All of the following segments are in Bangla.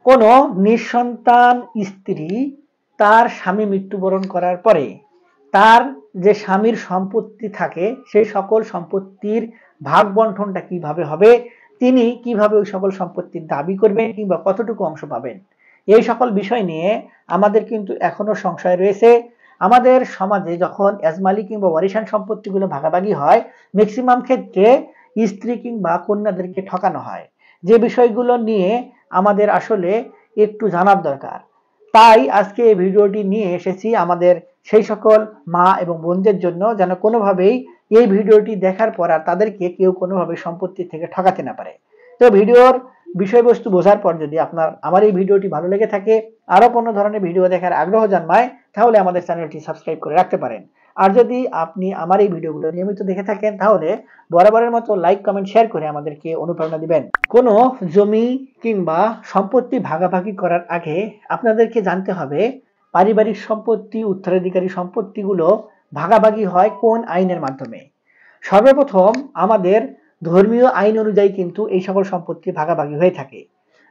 কোনো নিঃসন্তান স্ত্রী তার স্বামী মৃত্যুবরণ করার পরে তার যে স্বামীর সম্পত্তি থাকে সেই সকল সম্পত্তির ভাগ বন্টনটা কিভাবে হবে, তিনি কিভাবে ওই সকল সম্পত্তির দাবি করবেন কিংবা কতটুকু অংশ পাবেন, এই সকল বিষয় নিয়ে আমাদের কিন্তু এখনো সংশয় রয়েছে। আমাদের সমাজে যখন এজমালি কিংবা ওয়ারিশান সম্পত্তিগুলো ভাগাভাগি হয়, ম্যাক্সিমাম ক্ষেত্রে স্ত্রী কিংবা কন্যাদেরকে ঠকানো হয়, যে বিষয়গুলো নিয়ে আমাদের আসলে একটু জানার দরকার। তাই আজকে এই ভিডিওটি নিয়ে এসেছি আমাদের সেই সকল মা এবং বোনদের জন্য, যেন কোনোভাবেই এই ভিডিওটি দেখার পর আর তাদেরকে কেউ কোনোভাবে সম্পত্তি থেকে ঠকাতে না পারে। তো ভিডিওর বিষয়বস্তু বোঝার পর যদি আপনার আমার এই ভিডিওটি ভালো লেগে থাকে, আরো কোনো ধরনের ভিডিও দেখার আগ্রহ জন্মায়, তাহলে আমাদের চ্যানেলটি সাবস্ক্রাইব করে রাখতে পারেন। আর যদি আপনি আমার এই ভিডিওগুলো নিয়মিত দেখে থাকেন, তাহলে বরাবরের মতো লাইক কমেন্ট শেয়ার করে আমাদেরকে অনুপ্রেরণা দিবেন। কোনো জমি কিংবা সম্পত্তি ভাগাভাগি করার আগে আপনাদেরকে জানতে হবে পারিবারিক সম্পত্তি, উত্তরাধিকারী সম্পত্তিগুলো ভাগাভাগি হয় কোন আইনের মাধ্যমে। সর্বপ্রথম আমাদের ধর্মীয় আইন অনুযায়ী কিন্তু এই সকল সম্পত্তি ভাগাভাগি হয়ে থাকে।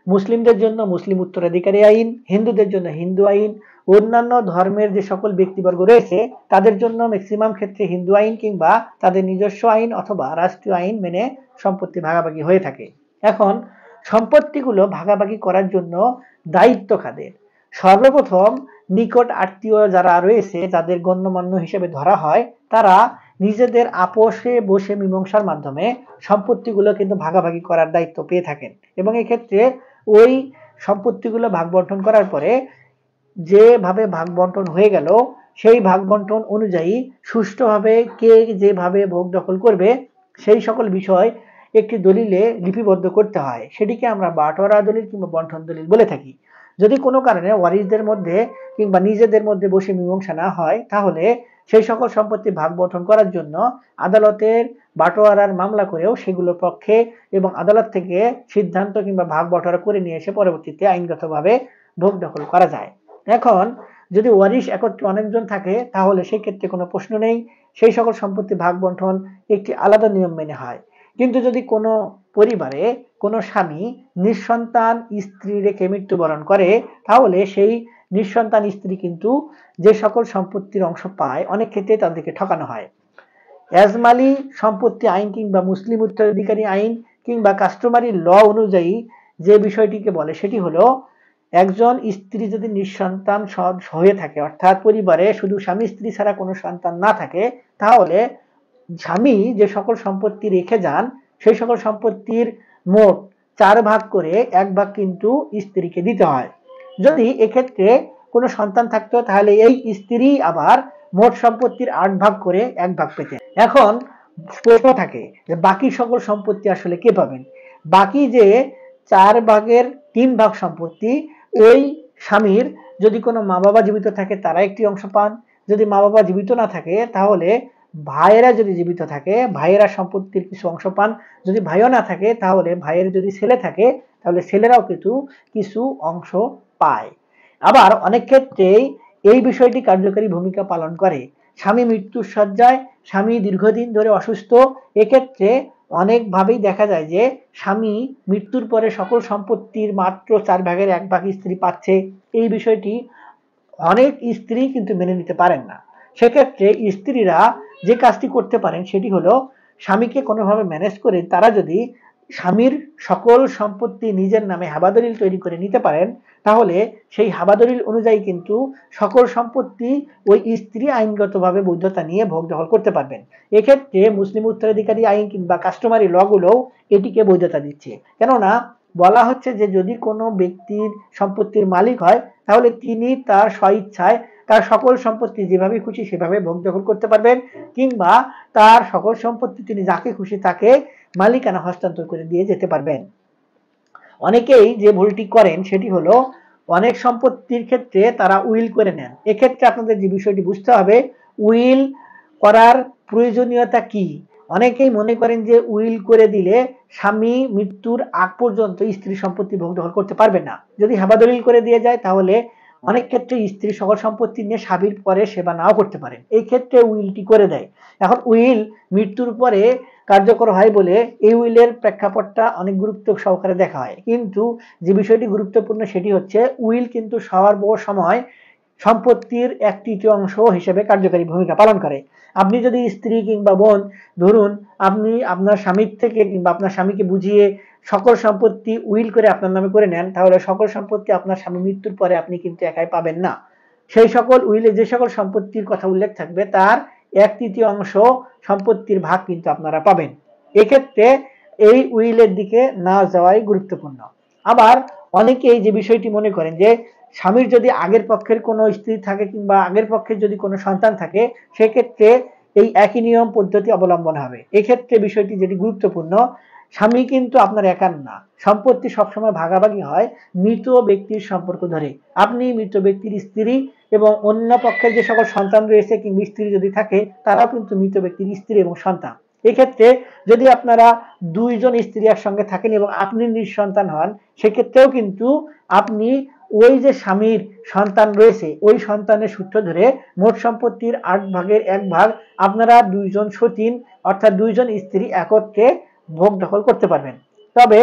মুসলিমদের জন্য মুসলিম উত্তরাধিকারী আইন, হিন্দুদের জন্য হিন্দু আইন, অন্যান্য ধর্মের যে সকল ব্যক্তিবর্গ রয়েছে তাদের জন্য ম্যাক্সিমাম ক্ষেত্রে হিন্দু আইন কিংবা তাদের নিজস্ব আইন অথবা রাষ্ট্রীয় আইন মেনে সম্পত্তি ভাগাভাগি হয়ে থাকে। এখন সম্পত্তিগুলো ভাগাভাগি করার জন্য দায়িত্ব কাদের? সর্বপ্রথম নিকট আত্মীয় যারা রয়েছে, যাদের গণ্যমান্য হিসেবে ধরা হয়, তারা নিজেদের আপোষে বসে মীমাংসার মাধ্যমে সম্পত্তিগুলো কিন্তু ভাগাভাগি করার দায়িত্ব পেয়ে থাকেন। এবং এক্ষেত্রে ওই সম্পত্তিগুলো ভাগ বন্টন করার পরে যেভাবে ভাগ বন্টন হয়ে গেল, সেই ভাগ বন্টন অনুযায়ী সুষ্ঠুভাবে কে যেভাবে ভোগ দখল করবে সেই সকল বিষয় একটি দলিলে লিপিবদ্ধ করতে হয়। সেটিকে আমরা বাটোয়ারা দলিল কিংবা বন্টন দলিল বলে থাকি। যদি কোনো কারণে ওয়ারিশদের মধ্যে কিংবা নিজেদের মধ্যে বসে মীমাংসা না হয়, তাহলে সেই সকল সম্পত্তি ভাগ বন্টন করার জন্য আদালতের বাটোয়ারার মামলা করেও সেগুলোর পক্ষে এবং আদালত থেকে সিদ্ধান্ত কিংবা ভাগ বটোয়ারা করে নিয়ে এসে পরবর্তীতে আইনগতভাবে ভোগ দখল করা যায়। এখন যদি ওয়ারিশ একত্রে অনেকজন থাকে, তাহলে সেই ক্ষেত্রে কোনো প্রশ্ন নেই, সেই সকল সম্পত্তি ভাগ বন্টন একটি আলাদা নিয়ম মেনে হয়। কিন্তু যদি কোনো পরিবারে কোনো স্বামী নিঃসন্তান স্ত্রী রেখে মৃত্যুবরণ করে, তাহলে সেই নিঃসন্তান স্ত্রী কিন্তু যে সকল সম্পত্তির অংশ পায়, অনেক ক্ষেত্রে তাদেরকে ঠকানো হয়। এজমালি সম্পত্তি আইন কিংবা মুসলিম উত্তরাধিকারী আইন কিংবা কাস্টমারি ল অনুযায়ী যে বিষয়টিকে বলে সেটি হলো, একজন স্ত্রী যদি নিঃসন্তান হয়ে থাকে, অর্থাৎ পরিবারে শুধু স্বামী স্ত্রী ছাড়া কোনো সন্তান না থাকে, তাহলে স্বামী যে সকল সম্পত্তি রেখে যান সেই সকল সম্পত্তির মোট 4 ভাগ করে 1 ভাগ কিন্তু স্ত্রীকে দিতে হয়। যদি এক্ষেত্রে কোনো সন্তান থাকতো, তাহলে এই স্ত্রী আবার মোট সম্পত্তির 8 ভাগ করে 1 ভাগ পেতেন। এখন প্রশ্ন থাকে যে বাকি সকল সম্পত্তি আসলে কে পাবেন? বাকি যে 4 ভাগের 3 ভাগ সম্পত্তি, ওই স্বামীর যদি কোনো মা বাবা জীবিত থাকে তারা একটি অংশ পান, যদি মা বাবা জীবিত না থাকে তাহলে ভাইয়েরা যদি জীবিত থাকে ভাইয়েরা সম্পত্তির কিছু অংশ পান, যদি ভাইও না থাকে তাহলে ভাইয়ের যদি ছেলে থাকে তাহলে ছেলেরাও কিন্তু কিছু অংশ পায়। আবার অনেক ক্ষেত্রেই এই বিষয়টি কার্যকরী ভূমিকা পালন করে। স্বামী মৃত্যুর শয্যায়, স্বামী দীর্ঘদিন ধরে অসুস্থ, এক্ষেত্রে অনেকভাবেই দেখা যায় যে স্বামী মৃত্যুর পরে সকল সম্পত্তির মাত্র 4 ভাগের 1 ভাগ স্ত্রী পাচ্ছে। এই বিষয়টি অনেক স্ত্রী কিন্তু মেনে নিতে পারেন না। সেক্ষেত্রে স্ত্রীরা যে কাজটি করতে পারেন সেটি হলো, স্বামীকে কোনোভাবে ম্যানেজ করে তারা যদি স্বামীর সকল সম্পত্তি নিজের নামে হাবাদলিল তৈরি করে নিতে পারেন, তাহলে সেই হাবাদলিল অনুযায়ী কিন্তু সকল সম্পত্তি ওই স্ত্রী আইনগতভাবে বৈধতা নিয়ে ভোগ দখল করতে পারবেন। এক্ষেত্রে মুসলিম উত্তরাধিকারী আইন কিংবা কাস্টমারি লগুলোও এটিকে বৈধতা দিচ্ছে। কেননা বলা হচ্ছে যে যদি কোনো ব্যক্তির সম্পত্তির মালিক হয়, তাহলে তিনি তার স্বইচ্ছায় তার সকল সম্পত্তি যেভাবে খুশি সেভাবে ভোগ দখল করতে পারবেন, কিংবা তার সকল সম্পত্তি তিনি যাকে খুশি তাকে মালিকানা হস্তান্তর করে দিয়ে যেতে পারবেন। অনেকেই যে ভুলটি করেন সেটি হলো, অনেক সম্পত্তির ক্ষেত্রে তারা উইল করে নেন। এক্ষেত্রে আপনাদের যে বিষয়টি বুঝতে হবে, উইল করার প্রয়োজনীয়তা কি। অনেকেই মনে করেন যে উইল করে দিলে স্বামী মৃত্যুর আগ পর্যন্ত স্ত্রী সম্পত্তি ভোগ দখল করতে পারবে না। যদি হাবাদলিল করে দিয়ে যায় তাহলে অনেক ক্ষেত্রে স্ত্রী সকল সম্পত্তি নিয়ে স্বামীর পরে সেবা নাও করতে পারেন, এই ক্ষেত্রে উইলটি করে দেয়। এখন উইল মৃত্যুর পরে কার্যকর হয় বলে এই উইলের প্রেক্ষাপটটা অনেক গুরুত্ব সহকারে দেখা হয়, কিন্তু যে বিষয়টি গুরুত্বপূর্ণ সেটি হচ্ছে উইল কিন্তু সময় সম্পত্তির 1/3 হিসেবে কার্যকারী ভূমিকা পালন করে। আপনি যদি স্ত্রী কিংবা বোন, ধরুন আপনি আপনার স্বামীর থেকে কিংবা আপনার স্বামীকে বুঝিয়ে সকল সম্পত্তি উইল করে আপনার নামে করে নেন, তাহলে সকল সম্পত্তি আপনার স্বামী মৃত্যুর পরে আপনি কিন্তু একাই পাবেন না। সেই সকল উইলে যে সকল সম্পত্তির কথা উল্লেখ থাকবে তার 1/3 সম্পত্তির ভাগ কিন্তু আপনারা পাবেন। এক্ষেত্রে এই উইলের দিকে না যাওয়াই গুরুত্বপূর্ণ। আবার অনেকেই যে বিষয়টি মনে করেন যে স্বামীর যদি আগের পক্ষের কোনো স্ত্রী থাকে কিংবা আগের পক্ষের যদি কোনো সন্তান থাকে, সেক্ষেত্রে এই একই নিয়ম পদ্ধতি অবলম্বন হবে। এক্ষেত্রে বিষয়টি যেটি গুরুত্বপূর্ণ, স্বামী কিন্তু আপনার একার না, সম্পত্তি সবসময় ভাগাভাগি হয় মৃত ব্যক্তির সম্পর্ক ধরে। আপনি মৃত ব্যক্তির স্ত্রী এবং অন্য পক্ষের যে সকল সন্তান রয়েছে কিংবা স্ত্রী যদি থাকে তারাও কিন্তু মৃত ব্যক্তির স্ত্রী এবং সন্তান। এক্ষেত্রে যদি আপনারা দুইজন স্ত্রী একসঙ্গে থাকেন এবং আপনি নিঃসন্তান হন, সেক্ষেত্রেও কিন্তু আপনি ওই যে স্বামীর সন্তান রয়েছে ওই সন্তানের সূত্র ধরে মোট সম্পত্তির 8/1 আপনারা দুইজন সতীন অর্থাৎ দুইজন স্ত্রী একত্রে ভোগ দখল করতে পারবেন। তবে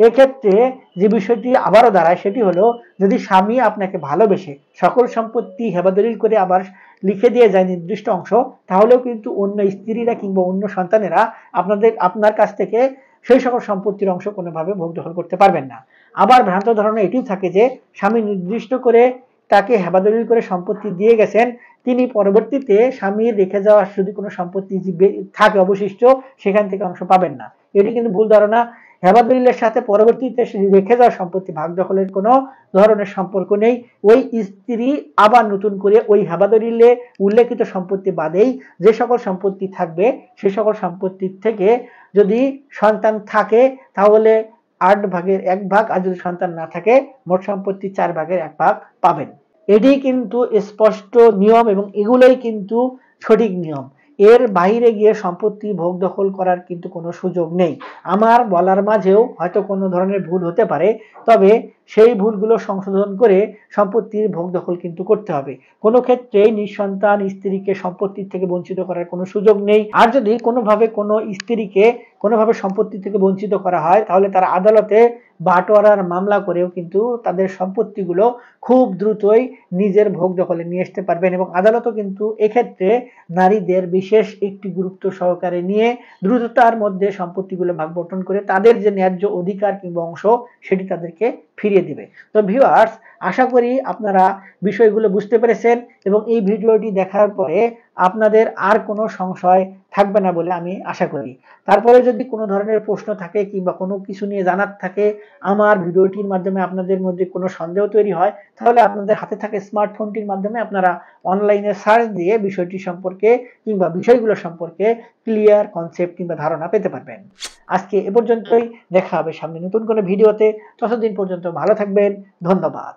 এক্ষেত্রে যে বিষয়টি আবারও দাঁড়ায় সেটি হলো, যদি স্বামী আপনাকে ভালোবেসে সকল সম্পত্তি হেবাদলিল করে আবার লিখে দিয়ে যায় নির্দিষ্ট অংশ, তাহলেও কিন্তু অন্য স্ত্রীরা কিংবা অন্য সন্তানেরা আপনার কাছ থেকে সেই সকল সম্পত্তির অংশ কোনোভাবে ভোগ দখল করতে পারবেন না। আবার ভ্রান্ত ধারণা এটিও থাকে যে স্বামী নির্দিষ্ট করে তাকে হেবাদলিল করে সম্পত্তি দিয়ে গেছেন, তিনি পরবর্তীতে স্বামীর রেখে যাওয়া যদি কোনো সম্পত্তি থাকে অবশিষ্ট, সেখান থেকে অংশ পাবেন না। এটি কিন্তু ভুল ধারণা। হেবাদলিলের সাথে পরবর্তীতে রেখে যাওয়া সম্পত্তি ভাগ দখলের কোনো ধরনের সম্পর্ক নেই। ওই স্ত্রী আবার নতুন করে ওই হেবাদলিলে উল্লেখিত সম্পত্তি বাদেই যে সকল সম্পত্তি থাকবে সে সকল সম্পত্তির থেকে যদি সন্তান থাকে তাহলে 8/1 আর যদি সন্তান না থাকে মোট সম্পত্তি 4/1 পাবেন। এটি কিন্তু স্পষ্ট নিয়ম এবং এগুলোই কিন্তু সঠিক নিয়ম। এর বাইরে গিয়ে সম্পত্তি ভোগ দখল করার কিন্তু কোনো সুযোগ নেই। আমার বলার মাঝেও হয়তো কোনো ধরনের ভুল হতে পারে, তবে সেই ভুলগুলো সংশোধন করে সম্পত্তির ভোগ দখল কিন্তু করতে হবে। কোনো ক্ষেত্রেই নিঃসন্তান স্ত্রীকে সম্পত্তির থেকে বঞ্চিত করার কোনো সুযোগ নেই। আর যদি কোনোভাবে কোনো স্ত্রীকে কোনোভাবে সম্পত্তি থেকে বঞ্চিত করা হয় তাহলে তারা আদালতে বাটোয়ারার মামলা করেও কিন্তু তাদের সম্পত্তিগুলো খুব দ্রুতই নিজের ভোগ দখলে নিয়ে আসতে পারবেন, এবং আদালতও কিন্তু এক্ষেত্রে নারীদের বিশেষ একটি গুরুত্ব সহকারে নিয়ে দ্রুততার মধ্যে সম্পত্তিগুলো ভাগ বণ্টন করে তাদের যে ন্যায্য অধিকার কিংবা অংশ সেটি তাদেরকে ফিরিয়ে দিবে। তো ভিউয়ার্স, আশা করি আপনারা বিষয়গুলো বুঝতে পেরেছেন এবং এই ভিডিওটি দেখার পরে আপনাদের আর কোনো সংশয় থাকবে না বলে আমি আশা করি। তারপরে যদি কোনো ধরনের প্রশ্ন থাকে কিংবা কোনো কিছু নিয়ে জানার থাকে, আমার ভিডিওটির মাধ্যমে আপনাদের মধ্যে কোনো সন্দেহ তৈরি হয়, তাহলে আপনাদের হাতে থাকা স্মার্টফোনটির মাধ্যমে আপনারা অনলাইনে সার্চ দিয়ে বিষয়টি সম্পর্কে কিংবা বিষয়গুলো সম্পর্কে ক্লিয়ার কনসেপ্ট কিংবা ধারণা পেতে পারবেন। আজকে এ পর্যন্তই, দেখা হবে সামনে নতুন কোনো ভিডিওতে। ততদিন পর্যন্ত ভালো থাকবেন। ধন্যবাদ।